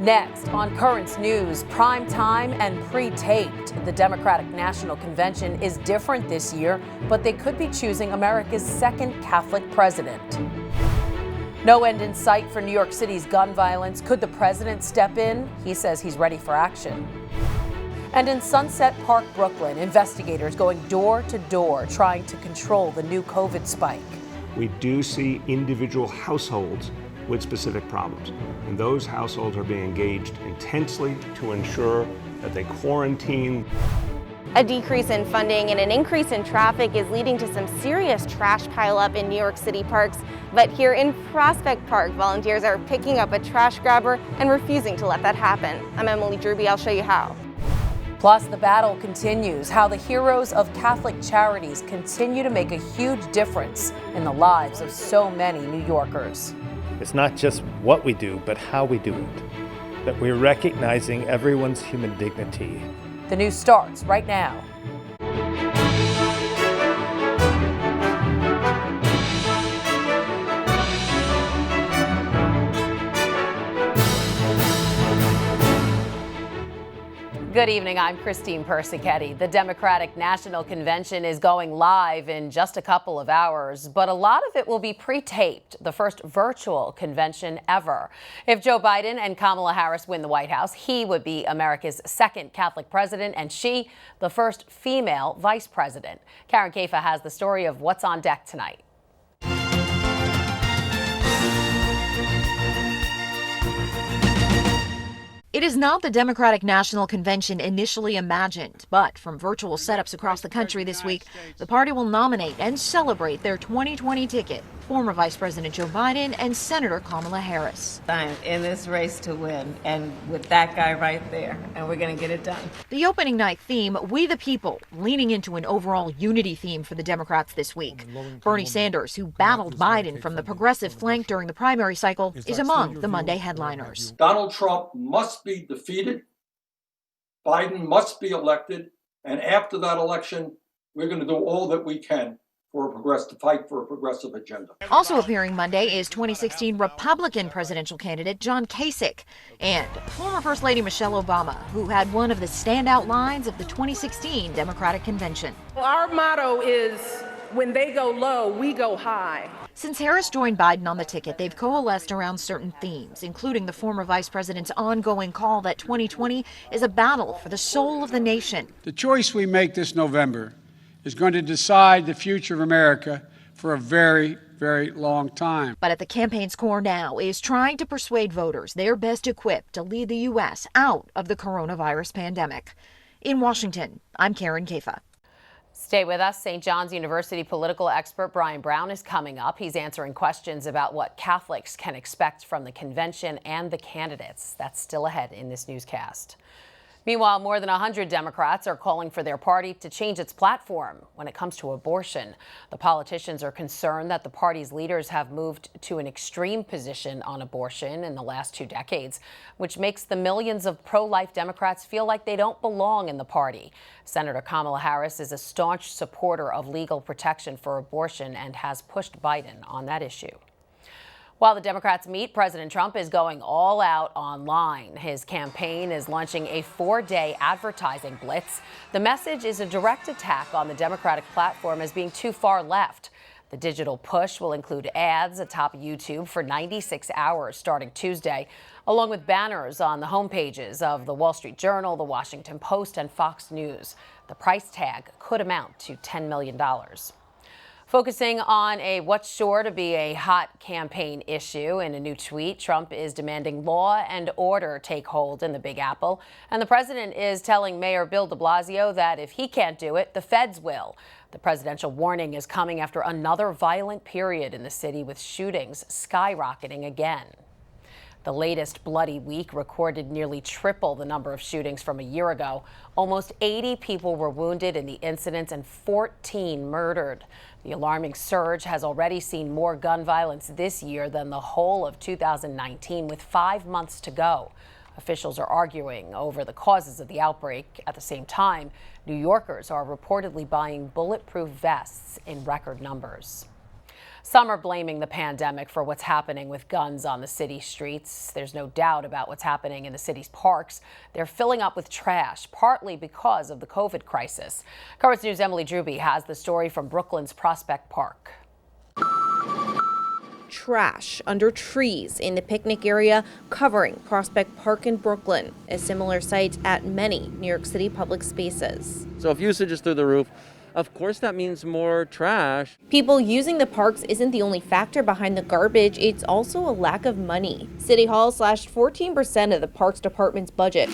Next, on Currents News, prime time and pre-taped. The Democratic National Convention is different this year, but they could be choosing America's second Catholic president. No end in sight for New York City's gun violence. Could the president step in? He says he's ready for action. And in Sunset Park, Brooklyn, investigators going door to door trying to control the new COVID spike. We do see individual households with specific problems, and those households are being engaged intensely to ensure that they quarantine. A decrease in funding and an increase in traffic is leading to some serious trash pileup in New York City parks. But here in Prospect Park, volunteers are picking up a trash grabber and refusing to let that happen. I'm Emily Drewby. I'll show you how. Plus, the battle continues, how the heroes of Catholic Charities continue to make a huge difference in the lives of so many New Yorkers. It's not just what we do, but how we do it. That we're recognizing everyone's human dignity. The news starts right now. Good evening, I'm Christine Persichetti. The Democratic National Convention is going live in just a couple of hours, but a lot of it will be pre-taped, the first virtual convention ever. If Joe Biden and Kamala Harris win the White House, he would be America's second Catholic president, and she, the first female vice president. Karen Kaifa has the story of what's on deck tonight. It is not the Democratic National Convention initially imagined, but from virtual setups across the country this week, the party will nominate and celebrate their 2020 ticket, former Vice President Joe Biden and Senator Kamala Harris. I'm in this race to win, and with that guy right there, and we're going to get it done. The opening night theme, We the People, leaning into an overall unity theme for the Democrats this week. Bernie Sanders, who battled Biden from the progressive flank during the primary cycle, is among the Monday headliners. Donald Trump must be defeated. Biden must be elected. And after that election, we're going to do all that we can to fight for a progressive agenda. Also appearing Monday is 2016 Republican presidential candidate John Kasich and former First Lady Michelle Obama, who had one of the standout lines of the 2016 Democratic Convention. Our motto is, when they go low, we go high. Since Harris joined Biden on the ticket, they've coalesced around certain themes, including the former vice president's ongoing call that 2020 is a battle for the soul of the nation. The choice we make this November is going to decide the future of America for a very, very long time. But at the campaign's core now is trying to persuade voters they're best equipped to lead the U.S. out of the coronavirus pandemic. In Washington, I'm Karen Kaifa. Stay with us. St. John's University political expert Brian Brown is coming up. He's answering questions about what Catholics can expect from the convention and the candidates. That's still ahead in this newscast. Meanwhile, more than 100 Democrats are calling for their party to change its platform when it comes to abortion. The politicians are concerned that the party's leaders have moved to an extreme position on abortion in the last 2 decades, which makes the millions of pro-life Democrats feel like they don't belong in the party. Senator Kamala Harris is a staunch supporter of legal protection for abortion and has pushed Biden on that issue. While the Democrats meet, President Trump is going all out online. His campaign is launching a 4-day advertising blitz. The message is a direct attack on the Democratic platform as being too far left. The digital push will include ads atop YouTube for 96 hours starting Tuesday, along with banners on the homepages of the Wall Street Journal, the Washington Post, and Fox News. The price tag could amount to $10 million. Focusing on what's sure to be a hot campaign issue, in a new tweet, Trump is demanding law and order take hold in the Big Apple. And the president is telling Mayor Bill de Blasio that if he can't do it, the feds will. The presidential warning is coming after another violent period in the city with shootings skyrocketing again. The latest bloody week recorded nearly triple the number of shootings from a year ago. Almost 80 people were wounded in the incidents and 14 murdered. The alarming surge has already seen more gun violence this year than the whole of 2019, with 5 months to go. Officials are arguing over the causes of the outbreak. At the same time, New Yorkers are reportedly buying bulletproof vests in record numbers. Some are blaming the pandemic for what's happening with guns on the city streets. There's no doubt about what's happening in the city's parks. They're filling up with trash, partly because of the COVID crisis. Currents News' Emily Drewby has the story from Brooklyn's Prospect Park. Trash under trees in the picnic area covering Prospect Park in Brooklyn, a similar sight at many New York City public spaces. So if usage is through the roof, of course that means more trash. People using the parks isn't the only factor behind the garbage, it's also a lack of money. City Hall slashed 14% of the Parks Department's budget.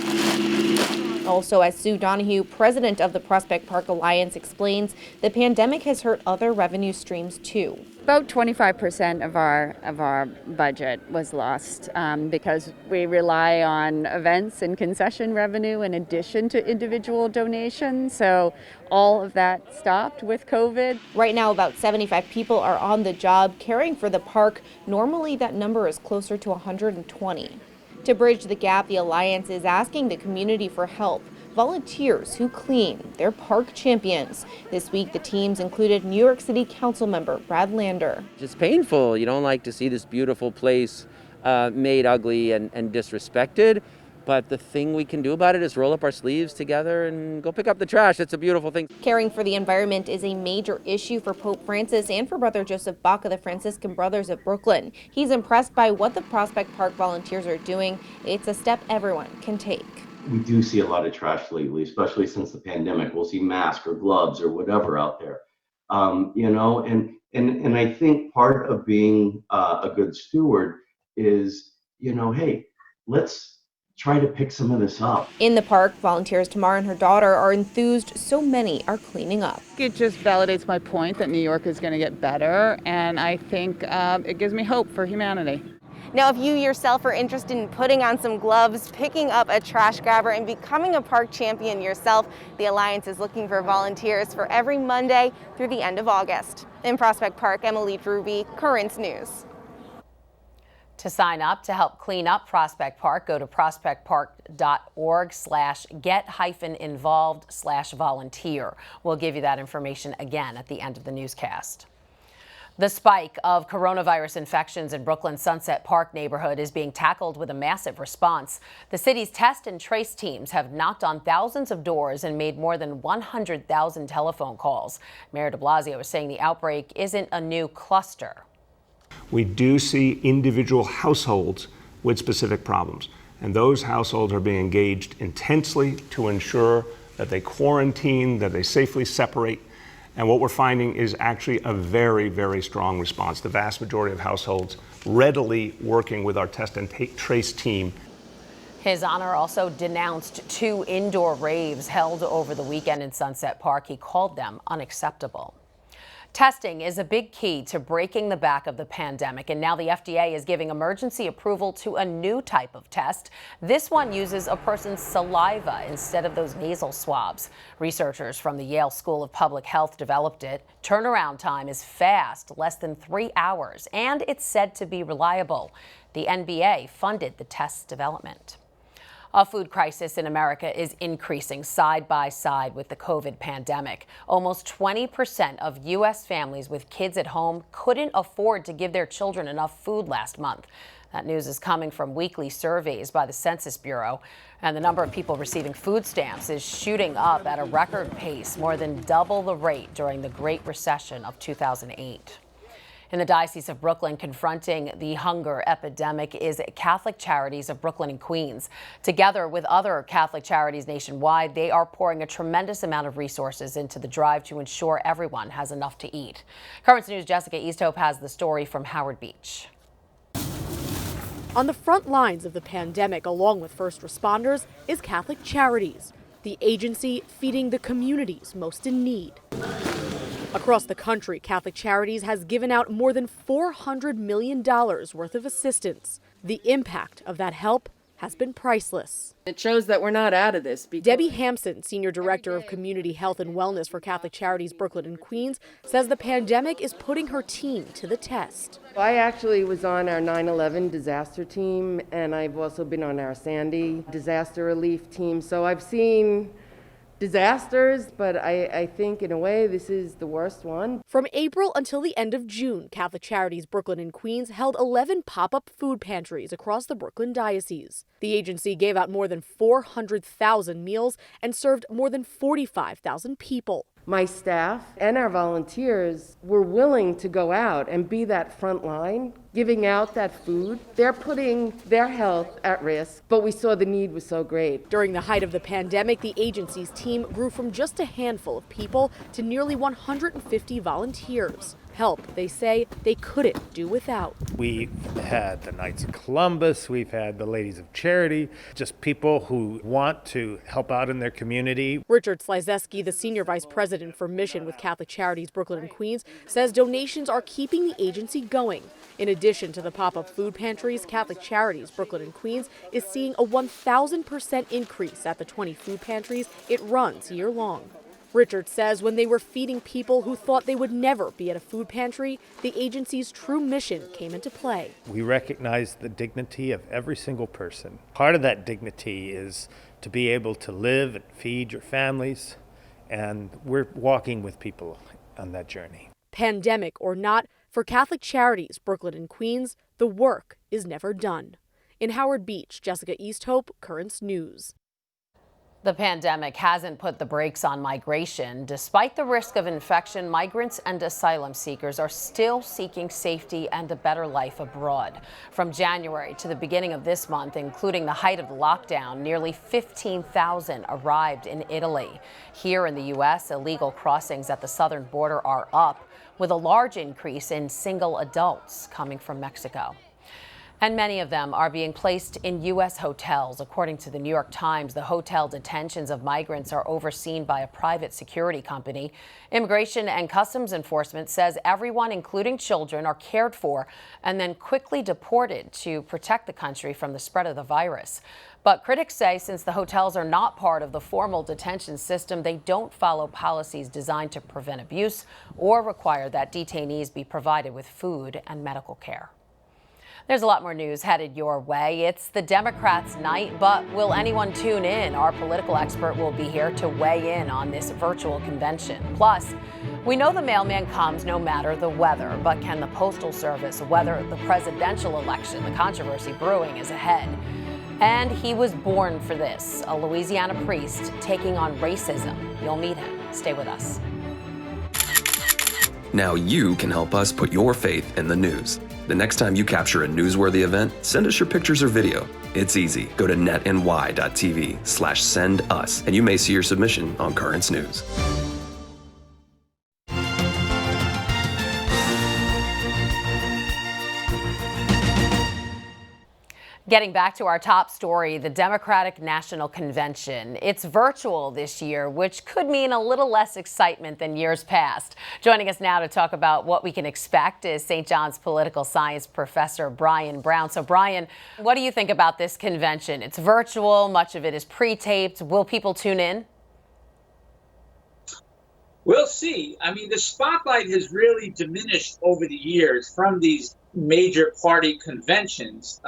Also, as Sue Donahue, president of the Prospect Park Alliance, explains, the pandemic has hurt other revenue streams too. About 25% of our budget was lost because we rely on events and concession revenue in addition to individual donations. So all of that stopped with COVID. Right now, about 75 people are on the job caring for the park. Normally, that number is closer to 120. To bridge the gap, the Alliance is asking the community for help. Volunteers who clean, they're park champions. This week, the teams included New York City Council member Brad Lander. It's painful. You don't like to see this beautiful place made ugly and disrespected. But the thing we can do about it is roll up our sleeves together and go pick up the trash. It's a beautiful thing. Caring for the environment is a major issue for Pope Francis and for Brother Joseph Baca, the Franciscan Brothers of Brooklyn. He's impressed by what the Prospect Park volunteers are doing. It's a step everyone can take. We do see a lot of trash lately, especially since the pandemic. We'll see masks or gloves or whatever out there, and I think part of being a good steward is, hey, let's try to pick some of this up. In the park, volunteers Tamar and her daughter are enthused so many are cleaning up. It just validates my point that New York is going to get better, and I think it gives me hope for humanity. Now, if you yourself are interested in putting on some gloves, picking up a trash grabber, and becoming a park champion yourself, the Alliance is looking for volunteers for every Monday through the end of August. In Prospect Park, Emily Drewby, Currents News. To sign up to help clean up Prospect Park, go to prospectpark.org/get-involved/volunteer. We'll give you that information again at the end of the newscast. The spike of coronavirus infections in Brooklyn's Sunset Park neighborhood is being tackled with a massive response. The city's test and trace teams have knocked on thousands of doors and made more than 100,000 telephone calls. Mayor de Blasio is saying the outbreak isn't a new cluster. We do see individual households with specific problems, and those households are being engaged intensely to ensure that they quarantine, that they safely separate. And what we're finding is actually a very, very strong response. The vast majority of households readily working with our test and trace team. His Honor also denounced 2 indoor raves held over the weekend in Sunset Park. He called them unacceptable. Testing is a big key to breaking the back of the pandemic, and now the FDA is giving emergency approval to a new type of test. This one uses a person's saliva instead of those nasal swabs. Researchers from the Yale School of Public Health developed it. Turnaround time is fast, less than 3 hours, and it's said to be reliable. The NBA funded the test's development. A food crisis in America is increasing side by side with the COVID pandemic. Almost 20% of U.S. families with kids at home couldn't afford to give their children enough food last month. That news is coming from weekly surveys by the Census Bureau. And the number of people receiving food stamps is shooting up at a record pace, more than double the rate during the Great Recession of 2008. In the Diocese of Brooklyn, confronting the hunger epidemic is Catholic Charities of Brooklyn and Queens. Together with other Catholic charities nationwide, they are pouring a tremendous amount of resources into the drive to ensure everyone has enough to eat. Currents News' Jessica Easthope has the story from Howard Beach. On the front lines of the pandemic, along with first responders, is Catholic Charities, the agency feeding the communities most in need. Across the country, Catholic Charities has given out more than $400 million worth of assistance. The impact of that help has been priceless. It shows that we're not out of this. Debbie Hampson, Senior Director of Community Health and Wellness for Catholic Charities Brooklyn and Queens, says the pandemic is putting her team to the test. I actually was on our 9/11 disaster team, and I've also been on our Sandy disaster relief team. So I've seen disasters, but I think in a way this is the worst one. From April until the end of June, Catholic Charities Brooklyn and Queens held 11 pop-up food pantries across the Brooklyn diocese. The agency gave out more than 400,000 meals and served more than 45,000 people. My staff and our volunteers were willing to go out and be that front line, giving out that food. They're putting their health at risk, but we saw the need was so great. During the height of the pandemic, the agency's team grew from just a handful of people to nearly 150 volunteers. Help, they say, they couldn't do without. We've had the Knights of Columbus, we've had the Ladies of Charity, just people who want to help out in their community. Richard Slizeski, the senior vice president for mission with Catholic Charities Brooklyn and Queens, says donations are keeping the agency going. In addition to the pop-up food pantries, Catholic Charities Brooklyn and Queens is seeing a 1,000% increase at the 20 food pantries it runs year-long. Richard says when they were feeding people who thought they would never be at a food pantry, the agency's true mission came into play. We recognize the dignity of every single person. Part of that dignity is to be able to live and feed your families, and we're walking with people on that journey. Pandemic or not, for Catholic Charities Brooklyn and Queens, the work is never done. In Howard Beach, Jessica Easthope, Currents News. The pandemic hasn't put the brakes on migration. Despite the risk of infection, migrants and asylum seekers are still seeking safety and a better life abroad. From January to the beginning of this month, including the height of the lockdown, nearly 15,000 arrived in Italy. Here in the U.S., illegal crossings at the southern border are up, with a large increase in single adults coming from Mexico. And many of them are being placed in U.S. hotels. According to the New York Times, the hotel detentions of migrants are overseen by a private security company. Immigration and Customs Enforcement says everyone, including children, are cared for and then quickly deported to protect the country from the spread of the virus. But critics say since the hotels are not part of the formal detention system, they don't follow policies designed to prevent abuse or require that detainees be provided with food and medical care. There's a lot more news headed your way. It's the Democrats' night, but will anyone tune in? Our political expert will be here to weigh in on this virtual convention. Plus, we know the mailman comes no matter the weather, but can the Postal Service weather the presidential election? The controversy brewing is ahead. And he was born for this, a Louisiana priest taking on racism. You'll meet him. Stay with us. Now you can help us put your faith in the news. The next time you capture a newsworthy event, send us your pictures or video. It's easy. Go to netny.tv/send us, and you may see your submission on Currents News. Getting back to our top story, the Democratic National Convention. It's virtual this year, which could mean a little less excitement than years past. Joining us now to talk about what we can expect is St. John's political science professor Brian Brown. So Brian, what do you think about this convention? It's virtual, much of it is pre-taped. Will people tune in? We'll see. I mean, the spotlight has really diminished over the years from these major party conventions.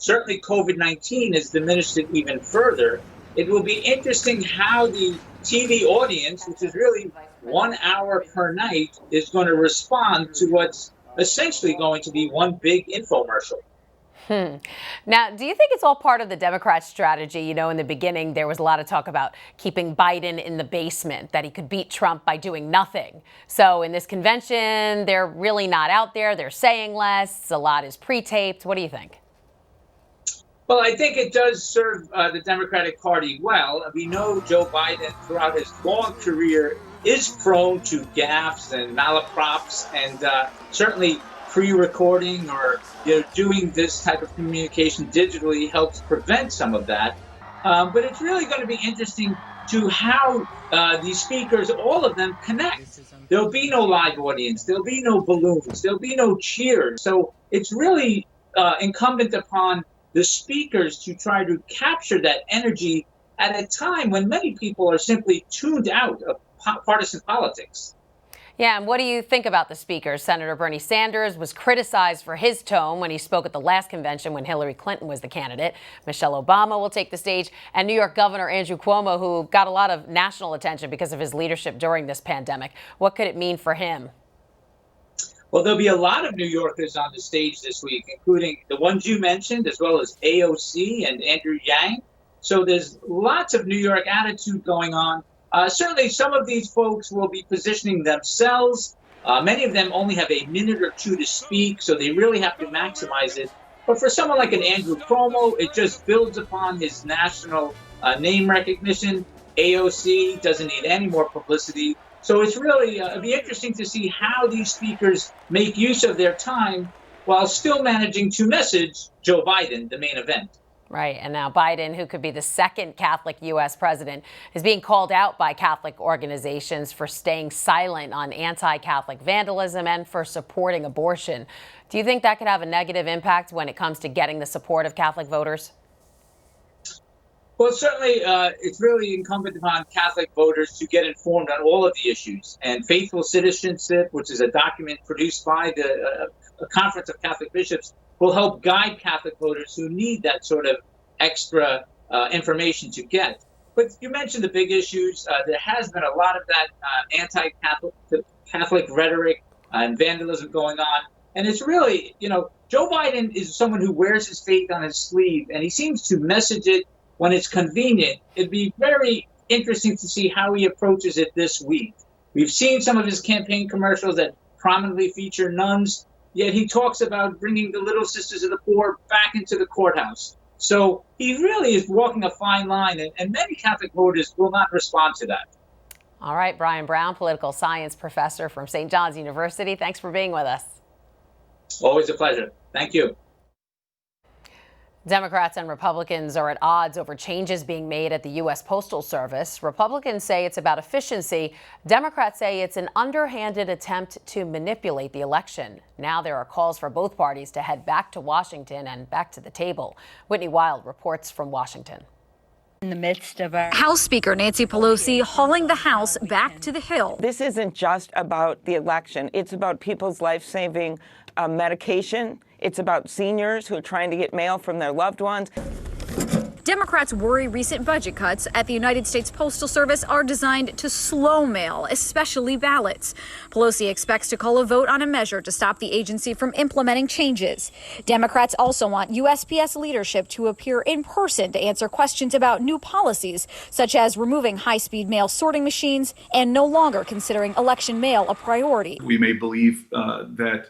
Certainly, COVID-19 has diminished it even further. It will be interesting how the TV audience, which is really 1 hour per night, is going to respond to what's essentially going to be one big infomercial. Now, do you think it's all part of the Democrat strategy? You know, in the beginning, there was a lot of talk about keeping Biden in the basement, that he could beat Trump by doing nothing. So in this convention, they're really not out there. They're saying less. A lot is pre-taped. What do you think? Well, I think it does serve the Democratic Party well. We know Joe Biden, throughout his long career, is prone to gaffes and malaprops, and certainly pre-recording or doing this type of communication digitally helps prevent some of that. But it's really going to be interesting to how these speakers, all of them, connect. There'll be no live audience. There'll be no balloons. There'll be no cheers. So it's really incumbent upon the speakers to try to capture that energy at a time when many people are simply tuned out of partisan politics. Yeah, and what do you think about the speakers? Senator Bernie Sanders was criticized for his tone when he spoke at the last convention when Hillary Clinton was the candidate. Michelle Obama will take the stage, and New York Governor Andrew Cuomo, who got a lot of national attention because of his leadership during this pandemic. What could it mean for him? Well, there'll be a lot of New Yorkers on the stage this week, including the ones you mentioned, as well as AOC and Andrew Yang. So there's lots of New York attitude going on. Certainly, some of these folks will be positioning themselves. Many of them only have a minute or two to speak, so they really have to maximize it. But for someone like an Andrew Cuomo, it just builds upon his national name recognition. AOC doesn't need any more publicity. So it's really it'll be interesting to see how these speakers make use of their time while still managing to message Joe Biden, the main event. Right. And now Biden, who could be the second Catholic U.S. president, is being called out by Catholic organizations for staying silent on anti-Catholic vandalism and for supporting abortion. Do you think that could have a negative impact when it comes to getting the support of Catholic voters? Well, certainly it's really incumbent upon Catholic voters to get informed on all of the issues. And Faithful Citizenship, which is a document produced by the Conference of Catholic Bishops, will help guide Catholic voters who need that sort of extra information to get. But you mentioned the big issues. There has been a lot of that anti-Catholic rhetoric and vandalism going on. And it's really, Joe Biden is someone who wears his faith on his sleeve, and he seems to message it when it's convenient. It'd be very interesting to see how he approaches it this week. We've seen some of his campaign commercials that prominently feature nuns, yet he talks about bringing the Little Sisters of the Poor back into the courthouse. So he really is walking a fine line, and many Catholic voters will not respond to that. All right, Brian Brown, political science professor from St. John's University. Thanks for being with us. Always a pleasure. Thank you. Democrats and Republicans are at odds over changes being made at the U.S. Postal Service. Republicans say it's about efficiency. Democrats say it's an underhanded attempt to manipulate the election. Now there are calls for both parties to head back to Washington and back to the table. Whitney Wild reports from Washington. In the midst of our House Speaker Nancy Pelosi hauling the House back to the Hill. This isn't just about the election. It's about people's life-saving medication. It's about seniors who are trying to get mail from their loved ones. Democrats worry recent budget cuts at the United States Postal Service are designed to slow mail, especially ballots. Pelosi expects to call a vote on a measure to stop the agency from implementing changes. Democrats also want USPS leadership to appear in person to answer questions about new policies, such as removing high-speed mail sorting machines and no longer considering election mail a priority. We may believe that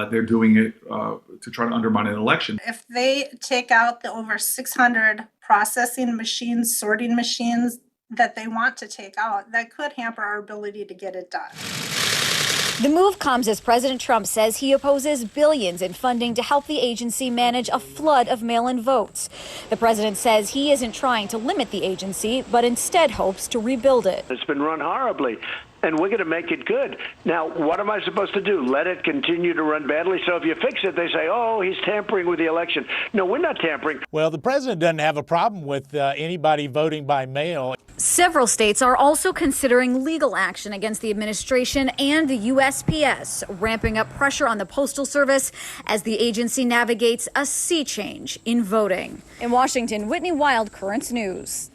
they're doing it to try to undermine an election. If they take out the over 600 processing machines, sorting machines that they want to take out, that could hamper our ability to get it done. The move comes as President Trump says he opposes billions in funding to help the agency manage a flood of mail-in votes. The president says he isn't trying to limit the agency, but instead hopes to rebuild it. It's been run horribly, and we're going to make it good. Now, what am I supposed to do? Let it continue to run badly? So if you fix it, they say, oh, he's tampering with the election. No, we're not tampering. Well, the president doesn't have a problem with anybody voting by mail. Several states are also considering legal action against the administration and the USPS, ramping up pressure on the Postal Service as the agency navigates a sea change in voting. In Washington, Whitney Wild, Currents News.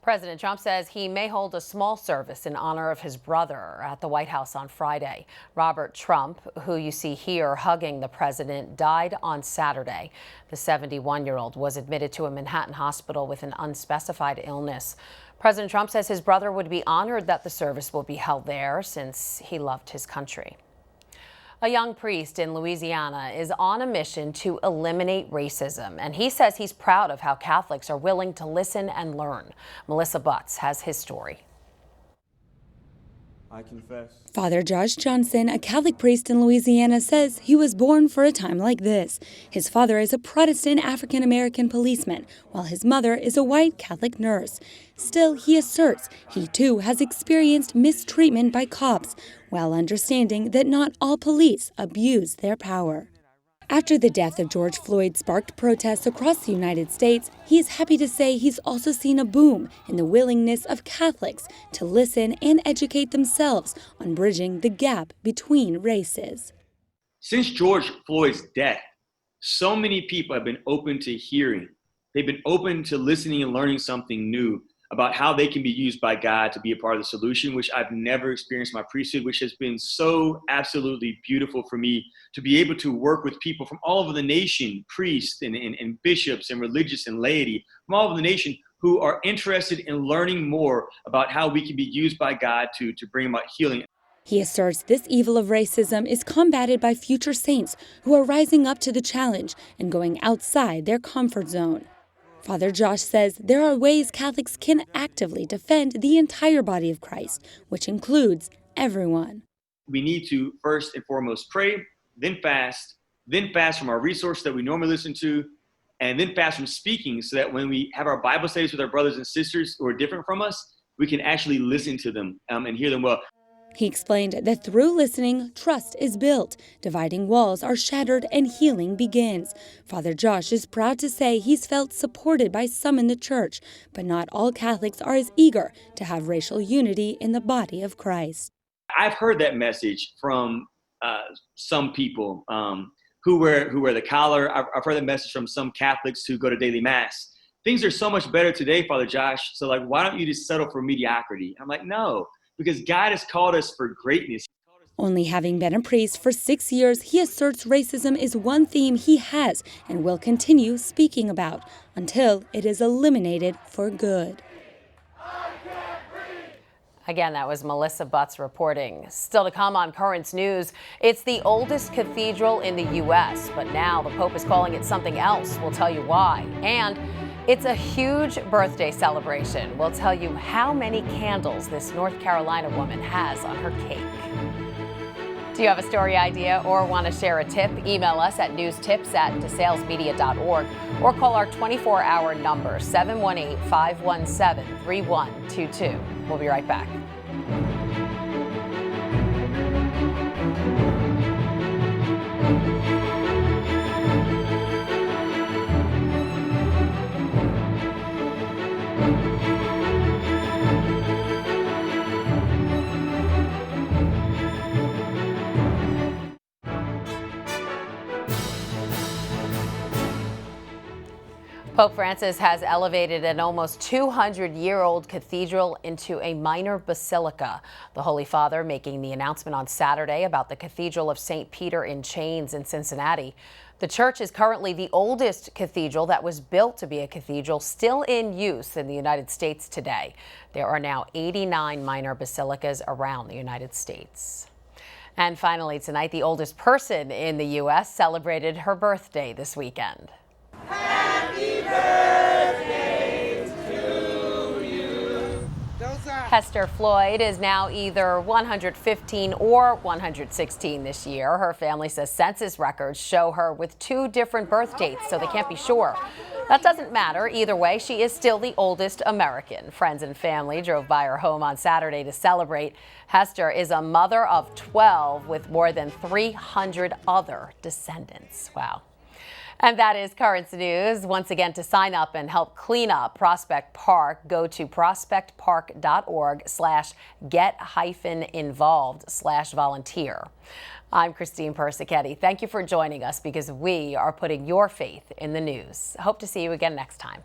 President Trump says he may hold a small service in honor of his brother at the White House on Friday. Robert Trump, who you see here hugging the president, died on Saturday. The 71-year-old was admitted to a Manhattan hospital with an unspecified illness. President Trump says his brother would be honored that the service will be held there since he loved his country. A young priest in Louisiana is on a mission to eliminate racism, and he says he's proud of how Catholics are willing to listen and learn. Melissa Butts has his story. I confess. Father Josh Johnson, a Catholic priest in Louisiana, says he was born for a time like this. His father is a Protestant African-American policeman, while his mother is a white Catholic nurse. Still, he asserts he too has experienced mistreatment by cops, while understanding that not all police abuse their power. After the death of George Floyd sparked protests across the United States, he is happy to say he's also seen a boom in the willingness of Catholics to listen and educate themselves on bridging the gap between races. Since George Floyd's death, so many people have been open to hearing. They've been open to listening and learning something new about how they can be used by God to be a part of the solution, which I've never experienced in my priesthood, which has been so absolutely beautiful for me to be able to work with people from all over the nation, priests and bishops and religious and laity, from all over the nation who are interested in learning more about how we can be used by God to bring about healing. He asserts this evil of racism is combated by future saints who are rising up to the challenge and going outside their comfort zone. Father Josh says there are ways Catholics can actively defend the entire body of Christ, which includes everyone. We need to first and foremost pray, then fast from our resources that we normally listen to, and then fast from speaking so that when we have our Bible studies with our brothers and sisters who are different from us, we can actually listen to them and hear them well. He explained that through listening, trust is built, dividing walls are shattered, and healing begins. Father Josh is proud to say he's felt supported by some in the church, but not all Catholics are as eager to have racial unity in the body of Christ. I've heard that message from some people who wear the collar. I've heard that message from some Catholics who go to daily mass. Things are so much better today, Father Josh, so why don't you just settle for mediocrity? I'm like, no. Because God has called us for greatness. Only having been a priest for 6 years, he asserts racism is one theme he has and will continue speaking about until it is eliminated for good. Again, that was Melissa Butts reporting. Still to come on Currents News, it's the oldest cathedral in the U.S., but now the Pope is calling it something else. We'll tell you why. And it's a huge birthday celebration. We'll tell you how many candles this North Carolina woman has on her cake. Do you have a story idea or want to share a tip? Email us at newstips@desalesmedia.org or call our 24-hour number, 718-517-3122. We'll be right back. Pope Francis has elevated an almost 200-year-old cathedral into a minor basilica. The Holy Father making the announcement on Saturday about the Cathedral of St. Peter in Chains in Cincinnati. The church is currently the oldest cathedral that was built to be a cathedral still in use in the United States today. There are now 89 minor basilicas around the United States. And finally tonight, the oldest person in the U.S. celebrated her birthday this weekend. Happy birthday to you. Hester Floyd is now either 115 or 116 this year. Her family says census records show her with two different birth dates, so they can't be sure. That doesn't matter. Either way, she is still the oldest American. Friends and family drove by her home on Saturday to celebrate. Hester is a mother of 12 with more than 300 other descendants. Wow. And that is Currents News. Once again, to sign up and help clean up Prospect Park, go to prospectpark.org/get-involved/volunteer. I'm Christine Persichetti. Thank you for joining us because we are putting your faith in the news. Hope to see you again next time.